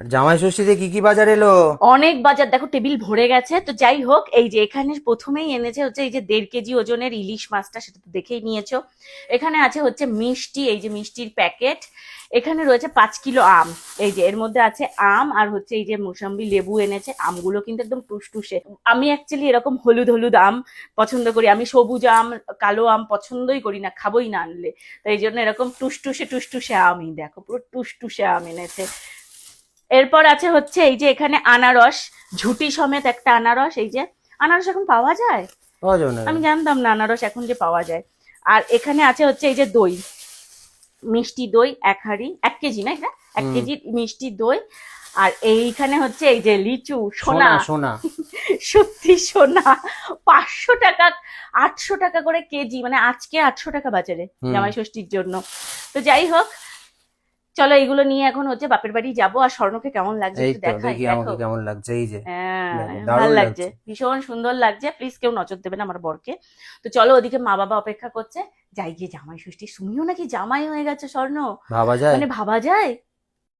আর জামাই ষষ্ঠীতে কি কি বাজার এলো? অনেক বাজার, দেখো টেবিল ভরে গেছে। তো যাই হোক, এই যে এখানে প্রথমেই এনেছে হচ্ছে এই যে 1.5 কেজি ওজনের ইলিশ মাছটা, সেটা তো দেখেই নিয়েছো। এখানে আছে হচ্ছে মিষ্টি, এই যে মিষ্টির প্যাকেট। এখানে রয়েছে 5 কিলো আম, এই যে এর মধ্যে আছে আম আর হচ্ছে এই যে মোসাম্বি লেবু এনেছে। আমগুলো কিন্তু একদম টুসটুসে। আমি অ্যাকচুয়ালি এরকম হলুদ হলুদ আম পছন্দ করি, আমি সবুজ আম কালো আম পছন্দই করি না, খাবোই না আনলে। তাই জন্য এরকম টুসটুসে টুসটুসে আমই, দেখো পুরো টুসটুসে আম এনেছে। এরপর আছে হচ্ছে এই যে এখানে আনারস, ঝুটি সমেত একটা আনারস। এই যে আনারস এখন পাওয়া যায়, পাওয়া যাবে না আমি কেন? জানতাম না আনারস এখন যে পাওয়া যায়। আর এখানে আছে হচ্ছে এই যে দই, মিষ্টি দই 1 হাঁড়ি, 1 কেজি না এটা, এক হুম। কেজি মিষ্টি দই। আর এইখানে হচ্ছে এই যে লিচু সোনা, সোনা সোনা। সত্যি সোনা। 500 টাকা, 800 টাকা করে কেজি, মানে আজকে 800 টাকা বাজারে হুম। জামাই ষষ্ঠীর জন্য। তো যাই হোক, চলো এইগুলো নিয়ে এখন হচ্ছে বাপের বাড়ি যাবো। আর স্বর্ণকে কেমন লাগছে এই একটু তো দেখাই, দেখি দেখো। আমাকে কেমন লাগছে, এই যে হ্যাঁ, দেখো ভাল দারুণ লাগছে, লাগছে। ভীষণ সুন্দর লাগছে। প্লিজ কেউ নজর দেবে না আমার বরকে। তো চলো, ওদিকে মা বাবা অপেক্ষা করছে, যাই গিয়ে জামাই ষষ্ঠী। শুনিও নাকি জামাই হয়ে গেছে স্বর্ণ, ভাবা যায়? মানে ভাবা যায়।